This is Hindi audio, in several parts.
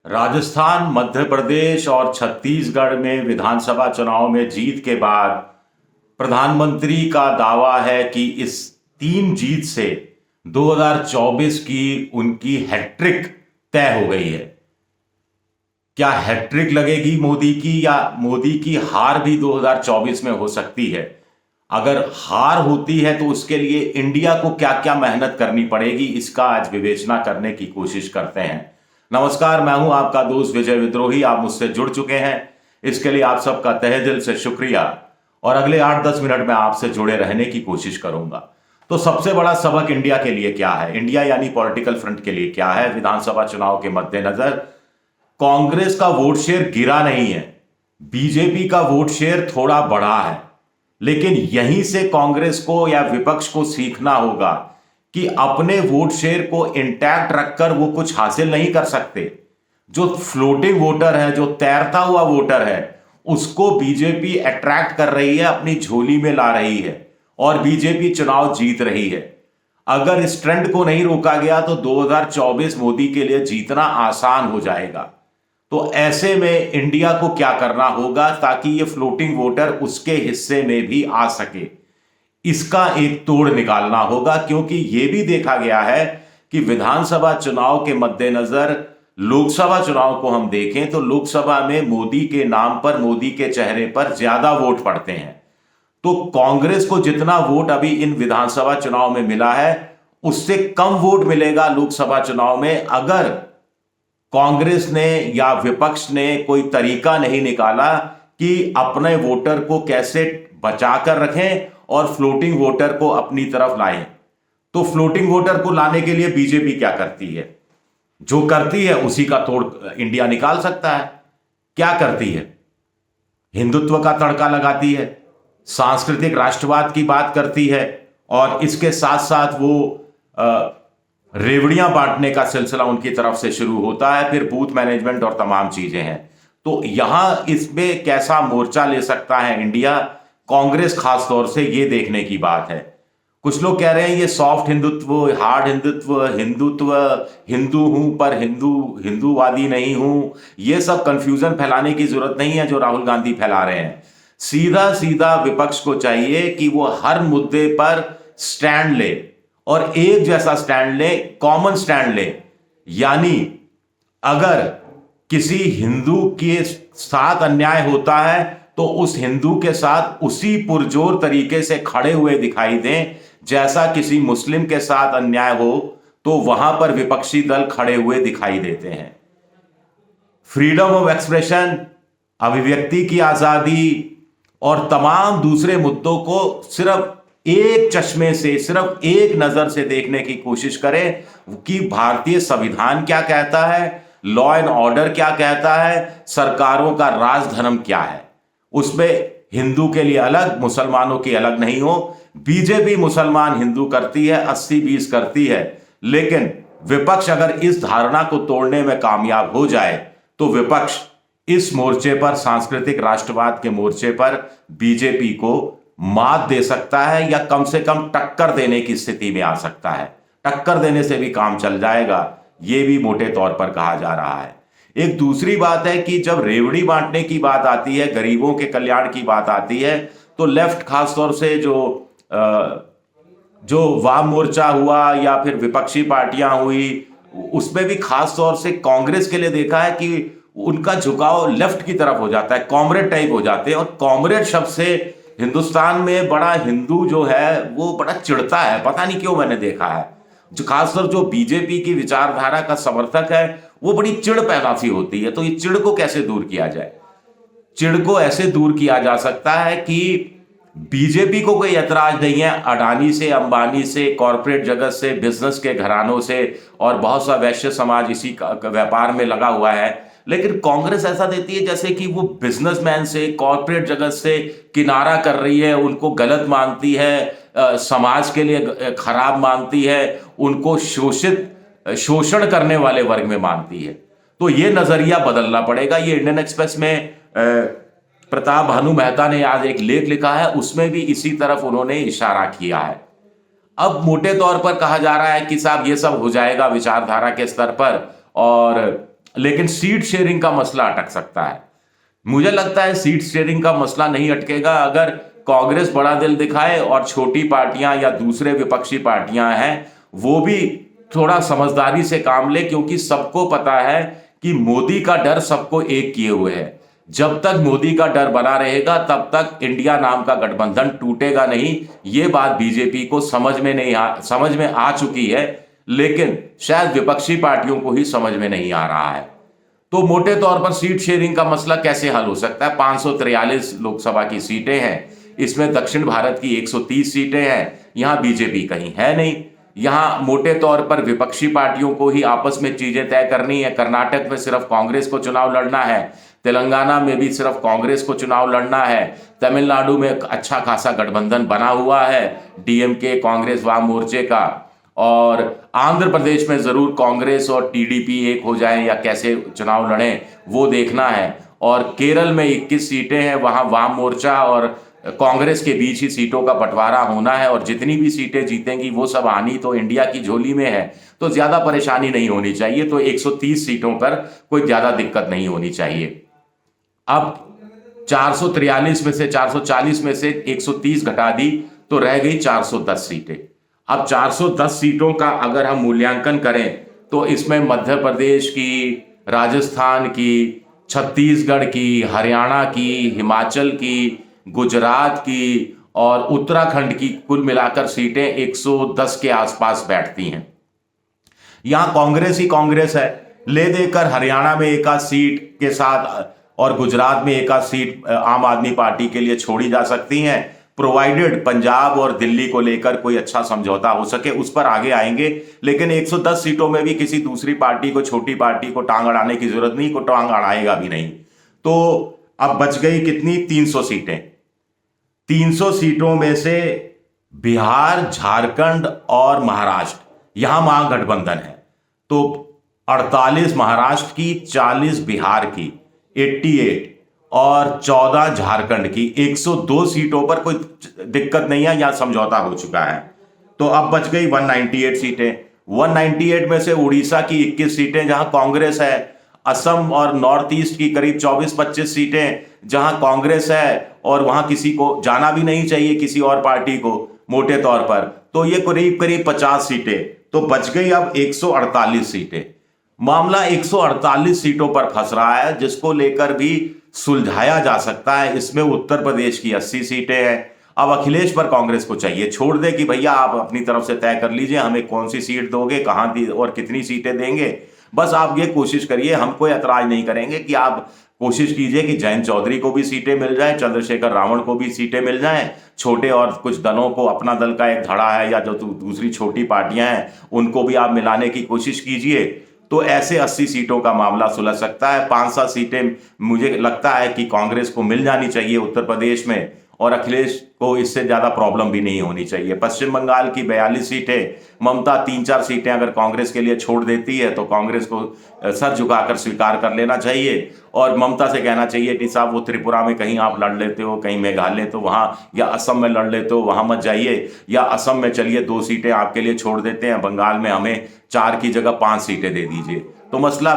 राजस्थान, मध्य प्रदेश और छत्तीसगढ़ में विधानसभा चुनाव में जीत के बाद प्रधानमंत्री का दावा है कि इस तीन जीत से 2024 की उनकी हैट्रिक तय हो गई है। क्या हैट्रिक लगेगी मोदी की, या मोदी की हार भी 2024 में हो सकती है? अगर हार होती है तो उसके लिए इंडिया को क्या क्या मेहनत करनी पड़ेगी, इसका आज विवेचना करने की कोशिश करते हैं। नमस्कार, मैं हूं आपका दोस्त विजय विद्रोही। आप मुझसे जुड़ चुके हैं, इसके लिए आप सबका तहे दिल से शुक्रिया। और अगले 8-10 मिनट में आपसे जुड़े रहने की कोशिश करूंगा। तो सबसे बड़ा सबक इंडिया के लिए क्या है, इंडिया यानी पॉलिटिकल फ्रंट के लिए क्या है? विधानसभा चुनाव के मद्देनजर कांग्रेस का वोट शेयर गिरा नहीं है, बीजेपी का वोट शेयर थोड़ा बढ़ा है। लेकिन यहीं से कांग्रेस को या विपक्ष को सीखना होगा कि अपने वोट शेयर को इंटैक्ट रखकर वो कुछ हासिल नहीं कर सकते। जो फ्लोटिंग वोटर है, जो तैरता हुआ वोटर है, उसको बीजेपी अट्रैक्ट कर रही है, अपनी झोली में ला रही है और बीजेपी चुनाव जीत रही है। अगर इस ट्रेंड को नहीं रोका गया तो 2024 मोदी के लिए जीतना आसान हो जाएगा। तो ऐसे में इंडिया को क्या करना होगा ताकि ये फ्लोटिंग वोटर उसके हिस्से में भी आ सके, इसका एक तोड़ निकालना होगा। क्योंकि यह भी देखा गया है कि विधानसभा चुनाव के मद्देनजर लोकसभा चुनाव को हम देखें तो लोकसभा में मोदी के नाम पर, मोदी के चेहरे पर ज्यादा वोट पड़ते हैं। तो कांग्रेस को जितना वोट अभी इन विधानसभा चुनाव में मिला है, उससे कम वोट मिलेगा लोकसभा चुनाव में अगर कांग्रेस ने या विपक्ष ने कोई तरीका नहीं निकाला कि अपने वोटर को कैसे बचाकर रखें और फ्लोटिंग वोटर को अपनी तरफ लाएं। तो फ्लोटिंग वोटर को लाने के लिए बीजेपी क्या करती है? जो करती है उसी का तोड़ इंडिया निकाल सकता है। क्या करती है? हिंदुत्व का तड़का लगाती है, सांस्कृतिक राष्ट्रवाद की बात करती है, और इसके साथ साथ वो रेवड़ियां बांटने का सिलसिला उनकी तरफ से शुरू होता है। फिर बूथ मैनेजमेंट और तमाम चीजें हैं। तो यहां इसमें कैसा मोर्चा ले सकता है इंडिया, कांग्रेस खास तौर से ये देखने की बात है। कुछ लोग कह रहे हैं ये सॉफ्ट हिंदुत्व, हार्ड हिंदुत्व, हिंदू हूं पर हिंदूवादी नहीं हूं। ये सब कंफ्यूजन फैलाने की जरूरत नहीं है जो राहुल गांधी फैला रहे हैं। सीधा सीधा विपक्ष को चाहिए कि वो हर मुद्दे पर स्टैंड ले और एक जैसा स्टैंड ले, कॉमन स्टैंड ले। यानी अगर किसी हिंदू के साथ अन्याय होता है तो उस हिंदू के साथ उसी पुरजोर तरीके से खड़े हुए दिखाई दें जैसा किसी मुस्लिम के साथ अन्याय हो तो वहां पर विपक्षी दल खड़े हुए दिखाई देते हैं। फ्रीडम ऑफ एक्सप्रेशन, अभिव्यक्ति की आजादी और तमाम दूसरे मुद्दों को सिर्फ एक चश्मे से, सिर्फ एक नजर से देखने की कोशिश करें कि भारतीय संविधान क्या कहता है, लॉ एंड ऑर्डर क्या कहता है, सरकारों का राजधर्म क्या है। उसमें हिंदू के लिए अलग, मुसलमानों की अलग नहीं हो। बीजेपी मुसलमान हिंदू करती है, 80-20 करती है। लेकिन विपक्ष अगर इस धारणा को तोड़ने में कामयाब हो जाए तो विपक्ष इस मोर्चे पर, सांस्कृतिक राष्ट्रवाद के मोर्चे पर, बीजेपी को मात दे सकता है या कम से कम टक्कर देने की स्थिति में आ सकता है। टक्कर देने से भी काम चल जाएगा, यह भी मोटे तौर पर कहा जा रहा है। एक दूसरी बात है कि जब रेवड़ी बांटने की बात आती है, गरीबों के कल्याण की बात आती है, तो लेफ्ट खासतौर से जो वाम मोर्चा हुआ या फिर विपक्षी पार्टियां हुई, उसमें भी खास तौर से कांग्रेस के लिए देखा है कि उनका झुकाव लेफ्ट की तरफ हो जाता है, कॉमरेड टाइप हो जाते हैं। और कॉमरेड शब्द से हिंदुस्तान में बड़ा हिंदू जो है वो बड़ा चिढ़ता है, पता नहीं क्यों। मैंने देखा है जो खासकर जो बीजेपी की विचारधारा का समर्थक है वो बड़ी चिढ़ पैदा सी होती है। तो ये चिढ़ को कैसे दूर किया जाए? चिढ़ को ऐसे दूर किया जा सकता है कि बीजेपी को कोई ऐतराज नहीं है अडानी से, अंबानी से, कॉरपोरेट जगत से, बिजनेस के घरानों से, और बहुत सा वैश्य समाज इसी व्यापार में लगा हुआ है। लेकिन कांग्रेस ऐसा देती है जैसे कि वो बिजनेसमैन से, कॉरपोरेट जगत से किनारा कर रही है, उनको गलत मानती है, समाज के लिए खराब मानती है, उनको शोषण करने वाले वर्ग में मानती है। तो ये नजरिया बदलना पड़ेगा। ये इंडियन एक्सप्रेस में प्रताप भानु मेहता ने आज एक लेख लिखा है, उसमें भी इसी तरफ उन्होंने इशारा किया है। अब मोटे तौर पर कहा जा रहा है कि साहब ये सब हो जाएगा विचारधारा के स्तर पर, और लेकिन सीट शेयरिंग का मसला अटक सकता है। मुझे लगता है सीट शेयरिंग का मसला नहीं अटकेगा अगर कांग्रेस बड़ा दिल दिखाए और छोटी पार्टियां या दूसरे विपक्षी पार्टियां हैं वो भी थोड़ा समझदारी से काम ले, क्योंकि सबको पता है कि मोदी का डर सबको एक किए हुए है। जब तक मोदी का डर बना रहेगा तब तक इंडिया नाम का गठबंधन टूटेगा नहीं। ये बात बीजेपी को समझ में आ चुकी है, लेकिन शायद विपक्षी पार्टियों को ही समझ में नहीं आ रहा है। तो मोटे तौर पर सीट शेयरिंग का मसला कैसे हल हो सकता है? 543 लोकसभा की सीटें हैं, इसमें दक्षिण भारत की 130 सीटें हैं, यहां बीजेपी कहीं है नहीं। यहां मोटे तौर पर विपक्षी पार्टियों को ही आपस में चीजें तय करनी है। कर्नाटक में सिर्फ कांग्रेस को चुनाव लड़ना है, तेलंगाना में भी सिर्फ कांग्रेस को चुनाव लड़ना है, तमिलनाडु में अच्छा खासा गठबंधन बना हुआ है डीएमके कांग्रेस वाम मोर्चे का, और आंध्र प्रदेश में जरूर कांग्रेस और टीडीपी एक हो जाए या कैसे चुनाव लड़ें वो देखना है। और केरल में 21 सीटें हैं, वहां वाम मोर्चा और कांग्रेस के बीच ही सीटों का बंटवारा होना है, और जितनी भी सीटें जीतेंगी वो सब आनी तो इंडिया की झोली में है, तो ज्यादा परेशानी नहीं होनी चाहिए। तो 130 सीटों पर कोई ज्यादा दिक्कत नहीं होनी चाहिए। अब 443 में से 440 में से 130 घटा दी तो रह गई 410 सीटें। अब 410 सीटों का अगर हम मूल्यांकन करें तो इसमें मध्य प्रदेश की, राजस्थान की, छत्तीसगढ़ की, हरियाणा की, हिमाचल की, गुजरात की और उत्तराखंड की कुल मिलाकर सीटें 110 के आसपास बैठती हैं। यहां कांग्रेस ही कांग्रेस है, ले देकर हरियाणा में एक आध सीट के साथ और गुजरात में एक आध सीट आम आदमी पार्टी के लिए छोड़ी जा सकती हैं, प्रोवाइडेड पंजाब और दिल्ली को लेकर कोई अच्छा समझौता हो सके, उस पर आगे आएंगे। लेकिन 110 सीटों में भी किसी दूसरी पार्टी को, छोटी पार्टी को टांग अड़ाने की जरूरत नहीं, को टांग अड़ाएगा भी नहीं। तो अब बच गई कितनी? 300 सीटें। 300 सीटों में से बिहार, झारखंड और महाराष्ट्र, यहां महागठबंधन है। तो 48 महाराष्ट्र की, 40 बिहार की, 88 और 14 झारखंड की, 102 सीटों पर कोई दिक्कत नहीं है, यहां समझौता हो चुका है। तो अब बच गई 198 सीटें। 198 में से उड़ीसा की 21 सीटें जहां कांग्रेस है, असम और नॉर्थ ईस्ट की करीब 24-25 सीटें जहां कांग्रेस है, और वहां किसी को जाना भी नहीं चाहिए, किसी और पार्टी को मोटे तौर पर। तो ये करीब करीब 50 सीटें। तो बच गई अब 148 सीटें। मामला 148 सीटों पर फंस रहा है, जिसको लेकर भी सुलझाया जा सकता है। इसमें उत्तर प्रदेश की 80 सीटें हैं। अब अखिलेश पर कांग्रेस को चाहिए छोड़ दे कि भैया आप अपनी तरफ से तय कर लीजिए, हमें कौन सी सीट दोगे, कहां दी और कितनी सीटें देंगे। बस आप ये कोशिश करिए, हम कोई एतराज नहीं करेंगे कि आप कोशिश कीजिए कि जयंत चौधरी को भी सीटें मिल जाएं, चंद्रशेखर रावण को भी सीटें मिल जाएं, छोटे और कुछ दलों को, अपना दल का एक धड़ा है या जो दूसरी छोटी पार्टियां हैं उनको भी आप मिलाने की कोशिश कीजिए। तो ऐसे 80 सीटों का मामला सुलझ सकता है। 5-7 सीटें मुझे लगता है कि कांग्रेस को मिल जानी चाहिए उत्तर प्रदेश में, और अखिलेश को इससे ज्यादा प्रॉब्लम भी नहीं होनी चाहिए। पश्चिम बंगाल की 42 सीटें, ममता 3-4 सीटें अगर कांग्रेस के लिए छोड़ देती है तो कांग्रेस को सर झुकाकर स्वीकार कर लेना चाहिए, और ममता से कहना चाहिए कि साहब वो त्रिपुरा में कहीं आप लड़ लेते हो, कहीं मेघालय तो वहां, या असम में लड़ लेते हो वहां मत जाइए, या असम में चलिए 2 सीटें आपके लिए छोड़ देते हैं, बंगाल में हमें 4 की जगह 5 सीटें दे दीजिए। तो मसला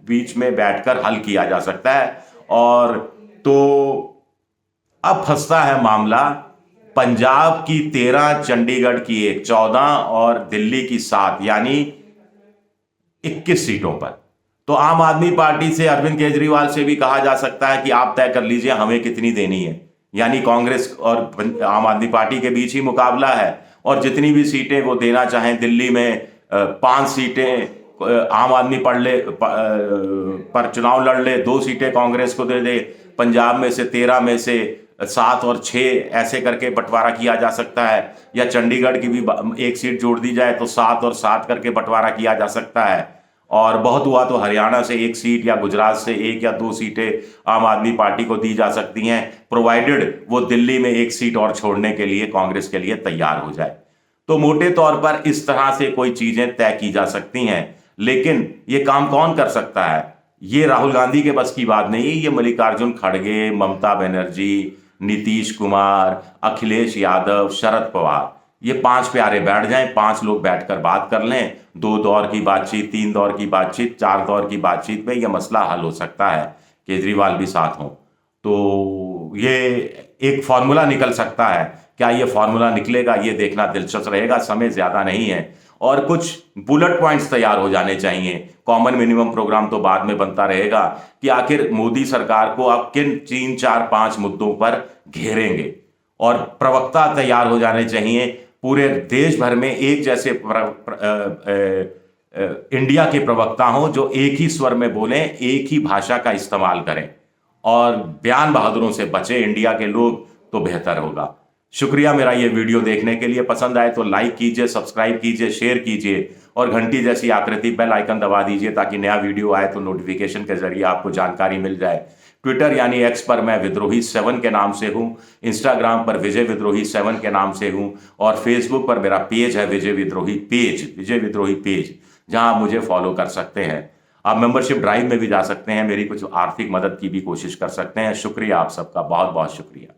बीच में बैठकर हल किया जा सकता है। और तो अब फंसता है मामला पंजाब की 13, चंडीगढ़ की 1, 14 और दिल्ली की 7, यानी 21 सीटों पर। तो आम आदमी पार्टी से, अरविंद केजरीवाल से भी कहा जा सकता है कि आप तय कर लीजिए हमें कितनी देनी है, यानी कांग्रेस और आम आदमी पार्टी के बीच ही मुकाबला है, और जितनी भी सीटें वो देना चाहें, दिल्ली में 5 सीटें आम आदमी पर चुनाव लड़ ले, 2 सीटें कांग्रेस को दे दे, पंजाब में से 13 में से 7 और 6 ऐसे करके बंटवारा किया जा सकता है, या चंडीगढ़ की भी 1 सीट जोड़ दी जाए तो 7 और 7 करके बंटवारा किया जा सकता है, और बहुत हुआ तो हरियाणा से 1 सीट या गुजरात से 1 या 2 सीटें आम आदमी पार्टी को दी जा सकती हैं, प्रोवाइडेड वो दिल्ली में 1 सीट और छोड़ने के लिए कांग्रेस के लिए तैयार हो जाए। तो मोटे तौर पर इस तरह से कोई चीजें तय की जा सकती हैं। लेकिन ये काम कौन कर सकता है? ये राहुल गांधी के बस की बात नहीं, ये मल्लिकार्जुन खड़गे, ममता बनर्जी, नीतीश कुमार, अखिलेश यादव, शरद पवार, ये 5 प्यारे बैठ जाएं, 5 लोग बैठकर बात कर लें, 2 दौर की बातचीत, 3 दौर की बातचीत, 4 दौर की बातचीत में यह मसला हल हो सकता है। केजरीवाल भी साथ हों तो ये एक फॉर्मूला निकल सकता है। क्या ये फॉर्मूला निकलेगा, ये देखना दिलचस्प रहेगा। समय ज्यादा नहीं है और कुछ बुलेट पॉइंट्स तैयार हो जाने चाहिए। कॉमन मिनिमम प्रोग्राम तो बाद में बनता रहेगा कि आखिर मोदी सरकार को आप किन 3, 4, 5 मुद्दों पर घेरेंगे, और प्रवक्ता तैयार हो जाने चाहिए पूरे देश भर में एक जैसे इंडिया के प्रवक्ता हों जो एक ही स्वर में बोलें, एक ही भाषा का इस्तेमाल करें और बयान बहादुरों से बचे इंडिया के लोग, तो बेहतर होगा। शुक्रिया मेरा ये वीडियो देखने के लिए। पसंद आए तो लाइक कीजिए, सब्सक्राइब कीजिए, शेयर कीजिए और घंटी जैसी आकृति बेल आइकन दबा दीजिए ताकि नया वीडियो आए तो नोटिफिकेशन के जरिए आपको जानकारी मिल जाए। ट्विटर यानी एक्स पर मैं विद्रोही 7 के नाम से हूं, इंस्टाग्राम पर विजय विद्रोही 7 के नाम से हूं और फेसबुक पर मेरा पेज है विजय विद्रोही पेज, जहां मुझे फॉलो कर सकते हैं। आप मेंबरशिप ड्राइव में भी जा सकते हैं, मेरी कुछ आर्थिक मदद की भी कोशिश कर सकते हैं। शुक्रिया, आप सबका बहुत बहुत शुक्रिया।